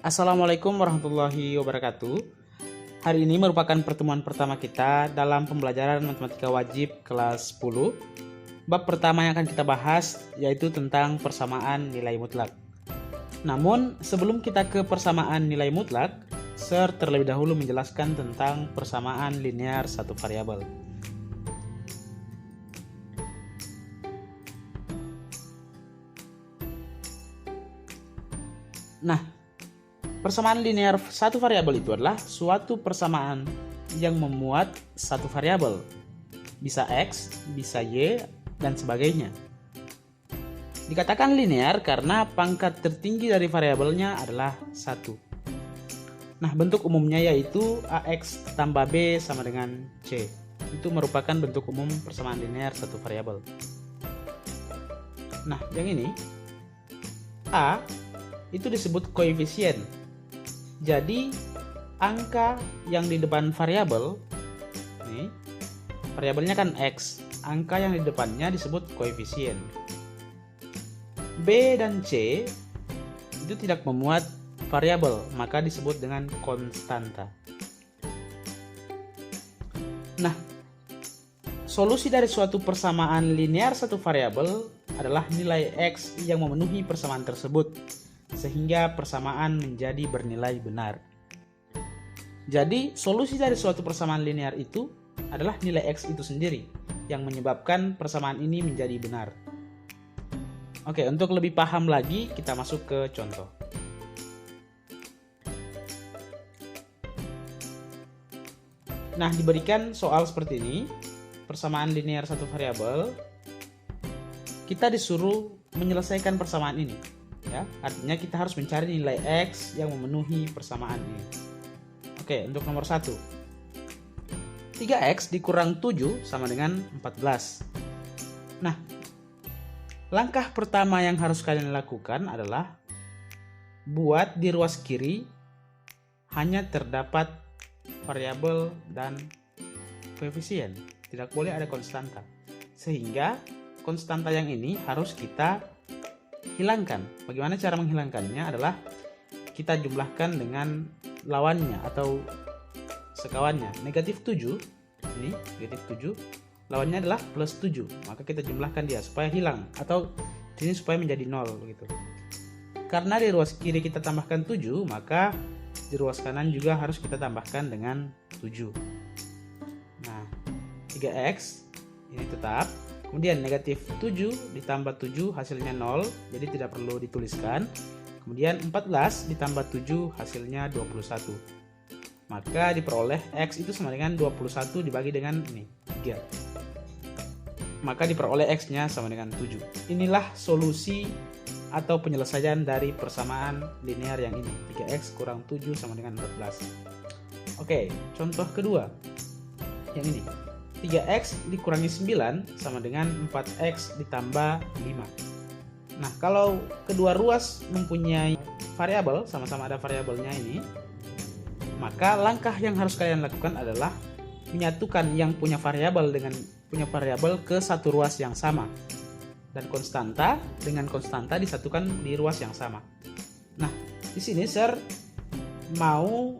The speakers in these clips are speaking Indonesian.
Assalamualaikum warahmatullahi wabarakatuh. Hari ini merupakan pertemuan pertama kita dalam pembelajaran matematika wajib kelas 10. Bab pertama yang akan kita bahas yaitu tentang persamaan nilai mutlak. Namun sebelum kita ke persamaan nilai mutlak, Sir terlebih dahulu menjelaskan tentang persamaan linear satu variabel. Nah, persamaan linear satu variabel itu adalah suatu persamaan yang memuat satu variabel, bisa X, bisa Y, dan sebagainya. Dikatakan linear karena pangkat tertinggi dari variabelnya adalah 1. Nah, bentuk umumnya yaitu AX tambah B sama dengan C. Itu merupakan bentuk umum persamaan linear satu variabel. Nah, yang ini A itu disebut koefisien. Jadi angka yang di depan variabel, nih, variabelnya kan X, angka yang di depannya disebut koefisien. B dan C itu tidak memuat variabel, maka disebut dengan konstanta. Nah, solusi dari suatu persamaan linear satu variabel adalah nilai X yang memenuhi persamaan tersebut, sehingga persamaan menjadi bernilai benar. Jadi, solusi dari suatu persamaan linear itu adalah nilai X itu sendiri yang menyebabkan persamaan ini menjadi benar. Oke, untuk lebih paham lagi, kita masuk ke contoh. Nah, diberikan soal seperti ini, persamaan linear satu variabel, kita disuruh menyelesaikan persamaan ini. Ya, artinya kita harus mencari nilai X yang memenuhi persamaan ini. Oke, untuk nomor 1. 3X dikurang 7 sama dengan 14. Nah, langkah pertama yang harus kalian lakukan adalah buat di ruas kiri hanya terdapat variabel dan koefisien. Tidak boleh ada konstanta. Sehingga konstanta yang ini harus kita hilangkan. Bagaimana cara menghilangkannya adalah kita jumlahkan dengan lawannya atau sekawannya. Negatif 7, ini negatif 7, lawannya adalah plus 7. Maka kita jumlahkan dia supaya hilang, atau ini supaya menjadi 0 begitu. Karena di ruas kiri kita tambahkan 7, maka di ruas kanan juga harus kita tambahkan dengan 7. Nah, 3X ini tetap. Kemudian negatif 7 ditambah 7 hasilnya 0, jadi tidak perlu dituliskan. Kemudian 14 ditambah 7 hasilnya 21. Maka diperoleh X itu sama dengan 21 dibagi dengan ini, 3. Maka diperoleh X-nya sama dengan 7. Inilah solusi atau penyelesaian dari persamaan linear yang ini. 3X kurang 7 sama dengan 14. Oke, contoh kedua. Yang ini. 3X dikurangi 9 sama dengan 4X ditambah 5. Nah, kalau kedua ruas mempunyai variabel, sama-sama ada variabelnya ini, maka langkah yang harus kalian lakukan adalah menyatukan yang punya variabel dengan punya variabel ke satu ruas yang sama. Dan konstanta dengan konstanta disatukan di ruas yang sama. Nah, di sini Sir mau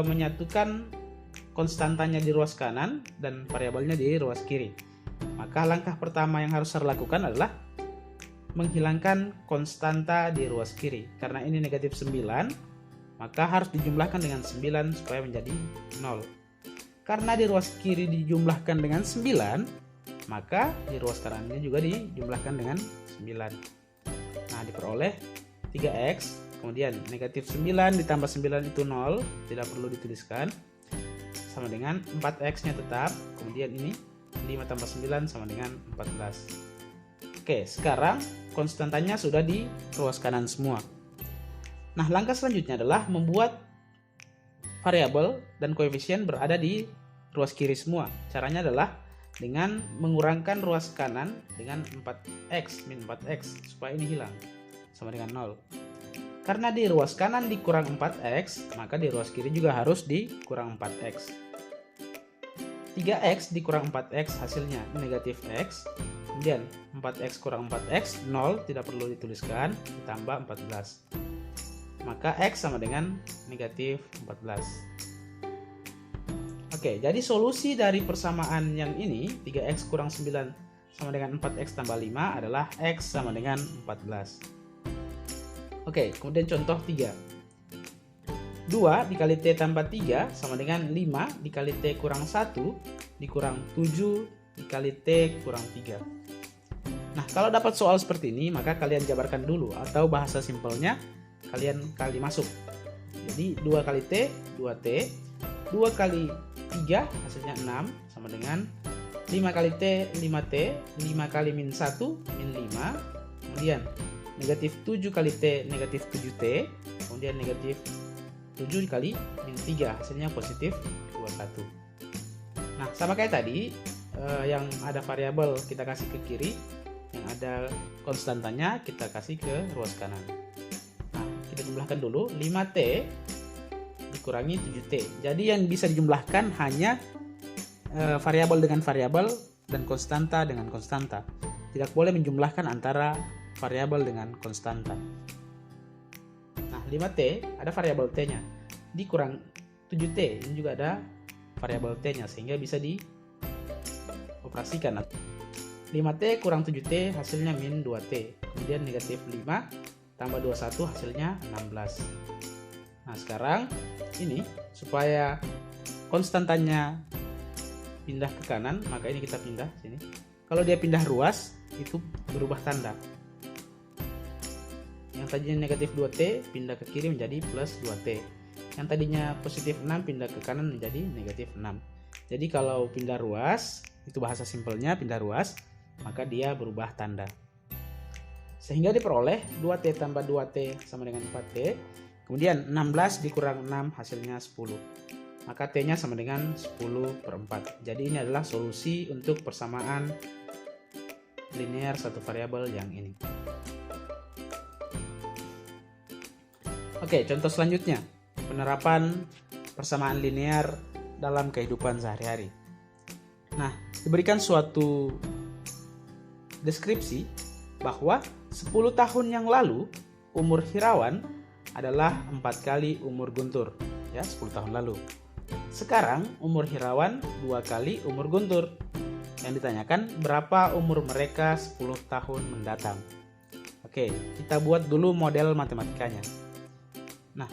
menyatukan konstantanya di ruas kanan dan variabelnya di ruas kiri. Maka langkah pertama yang harus Sir lakukan adalah menghilangkan konstanta di ruas kiri. Karena ini negatif 9, maka harus dijumlahkan dengan 9 supaya menjadi 0. Karena di ruas kiri dijumlahkan dengan 9, maka di ruas kanannya juga dijumlahkan dengan 9. Nah, diperoleh 3X, kemudian negatif 9 ditambah 9 itu 0, tidak perlu dituliskan, sama dengan 4X-nya tetap, kemudian ini 5 tambah 9 sama dengan 14. Oke, sekarang konstantanya sudah di ruas kanan semua. Nah, langkah selanjutnya adalah membuat variabel dan koefisien berada di ruas kiri semua. Caranya adalah dengan mengurangkan ruas kanan dengan 4X, min 4X, supaya ini hilang, sama dengan 0. Karena di ruas kanan dikurang 4X, maka di ruas kiri juga harus dikurang 4X. 3X dikurang 4X hasilnya negatif X. Kemudian 4X kurang 4X, 0, tidak perlu dituliskan, ditambah 14. maka X sama dengan negatif 14. Oke, jadi solusi dari persamaan yang ini 3X kurang 9 sama dengan 4X tambah 5 adalah X sama dengan 14. Oke, kemudian contoh 3. 2 dikali T tambah 3 sama dengan 5 dikali T kurang 1 dikurang 7 dikali T kurang 3. Nah, kalau dapat soal seperti ini, maka kalian jabarkan dulu, atau bahasa simpelnya kalian kali masuk. Jadi 2 kali T, 2T, 2 kali 3 hasilnya 6 sama dengan 5 kali T, 5T, 5 kali min 1, min 5, kemudian negatif 7 kali T, negatif 7T, kemudian negatif 7 kali min 3, hasilnya positif 21. Nah, sama kayak tadi, yang ada variabel kita kasih ke kiri, yang ada konstantanya kita kasih ke ruas kanan. Nah, kita jumlahkan dulu. 5T dikurangi 7T. Jadi yang bisa dijumlahkan hanya variabel dengan variabel dan konstanta dengan konstanta. Tidak boleh menjumlahkan antara variabel dengan konstanta. Nah, 5T ada variabel T-nya. Dikurang 7T, ini juga ada variabel T-nya, sehingga bisa dioperasikan. 5T kurang 7T hasilnya min 2T. Kemudian negatif 5 tambah 21 hasilnya 16. Nah, sekarang ini supaya konstantanya pindah ke kanan, maka ini kita pindah sini. Kalau dia pindah ruas, itu berubah tanda. Yang tadinya negatif 2T pindah ke kiri menjadi plus 2T. Yang tadinya positif 6 pindah ke kanan menjadi negatif 6. Jadi kalau pindah ruas, itu bahasa simpelnya pindah ruas, maka dia berubah tanda. Sehingga diperoleh 2T tambah 2T sama dengan 4T. Kemudian 16 dikurang 6 hasilnya 10. Maka T-nya sama dengan 10/4. Jadi ini adalah solusi untuk persamaan linear satu variabel yang ini. Oke, contoh selanjutnya. Penerapan persamaan linear dalam kehidupan sehari-hari. Nah, diberikan suatu deskripsi bahwa 10 tahun yang lalu umur Hirawan adalah 4 kali umur Guntur, ya, 10 tahun lalu. Sekarang umur Hirawan 2 kali umur Guntur. Yang ditanyakan berapa umur mereka 10 tahun mendatang. Oke, kita buat dulu model matematikanya. Nah,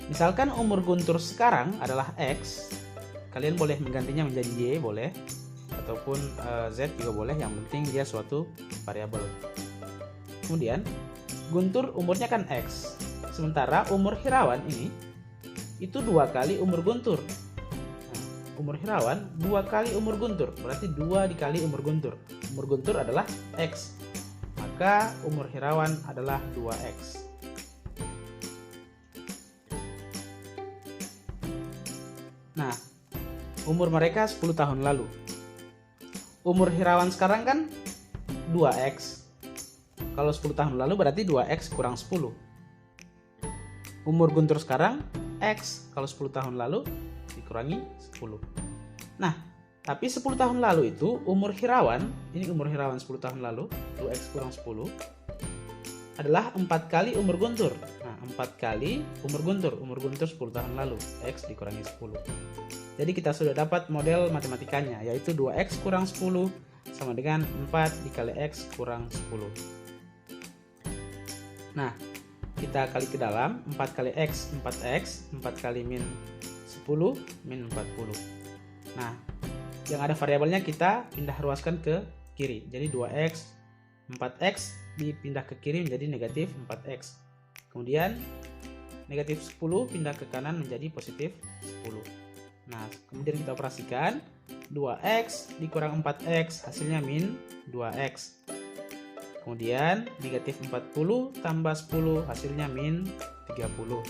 misalkan umur Guntur sekarang adalah X, kalian boleh menggantinya menjadi Y, boleh, ataupun Z juga boleh, yang penting dia suatu variabel. Kemudian Guntur umurnya kan X, sementara umur Hirawan ini itu 2 kali umur Guntur. Nah, umur Hirawan 2 kali umur Guntur, berarti 2 dikali umur Guntur. Umur Guntur adalah X, maka umur Hirawan adalah 2X. Nah, umur mereka 10 tahun lalu. Umur Hirawan sekarang kan 2X. Kalau 10 tahun lalu berarti 2X kurang 10. Umur Guntur sekarang X. Kalau 10 tahun lalu dikurangi 10. Nah, tapi 10 tahun lalu itu umur Hirawan, ini umur Hirawan 10 tahun lalu, 2X kurang 10, adalah 4 kali umur Guntur. Nah, 4 kali umur Guntur 10 tahun lalu, X dikurangi 10. Jadi kita sudah dapat model matematikanya, yaitu 2X kurang 10 sama dengan 4 dikali X kurang 10. Nah, kita kali ke dalam, 4 kali X, 4X, 4 kali min 10, min 40. Nah, yang ada variabelnya kita pindah ruaskan ke kiri. Jadi 2X, 4X dipindah ke kiri menjadi negatif 4X. Kemudian negatif 10 pindah ke kanan menjadi positif 10. Nah, kemudian kita operasikan 2X dikurang 4X hasilnya min 2X. Kemudian negatif 40 tambah 10 hasilnya min 30.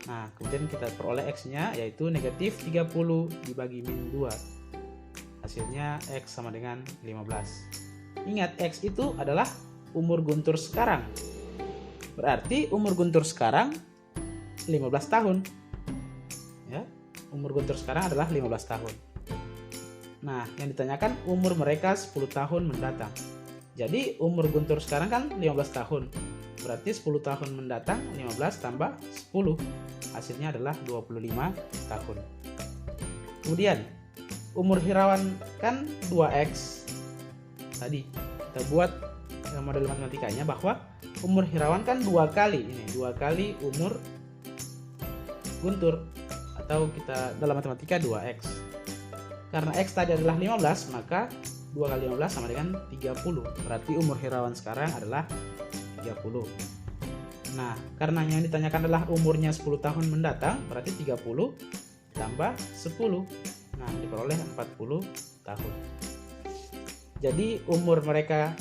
Nah, kemudian kita peroleh X-nya yaitu negatif 30 dibagi min 2. Hasilnya X sama dengan 15. Ingat, X itu adalah umur Guntur sekarang. Berarti umur Guntur sekarang 15 tahun. Ya, umur Guntur sekarang adalah 15 tahun. Nah, yang ditanyakan umur mereka 10 tahun mendatang. Jadi umur Guntur sekarang kan 15 tahun. Berarti 10 tahun mendatang 15 tambah 10. Hasilnya adalah 25 tahun. Kemudian umur Hirawan kan 2X. Tadi kita buat model matematikanya bahwa umur Hirawan kan 2 kali. Ini 2 kali umur Guntur, atau kita dalam matematika 2X. Karena X tadi adalah 15, maka 2 kali 15 sama dengan 30. Berarti umur Hirawan sekarang adalah 30. Nah, karena yang ditanyakan adalah umurnya 10 tahun mendatang, berarti 30 tambah 10. Nah, diperoleh 40 tahun. Jadi umur mereka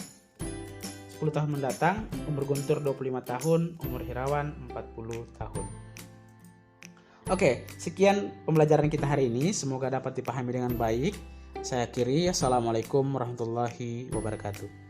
10 tahun mendatang, umur Guntur 25 tahun, umur Hirawan 40 tahun. Oke, sekian pembelajaran kita hari ini. Semoga dapat dipahami dengan baik. Saya akhiri. Assalamualaikum warahmatullahi wabarakatuh.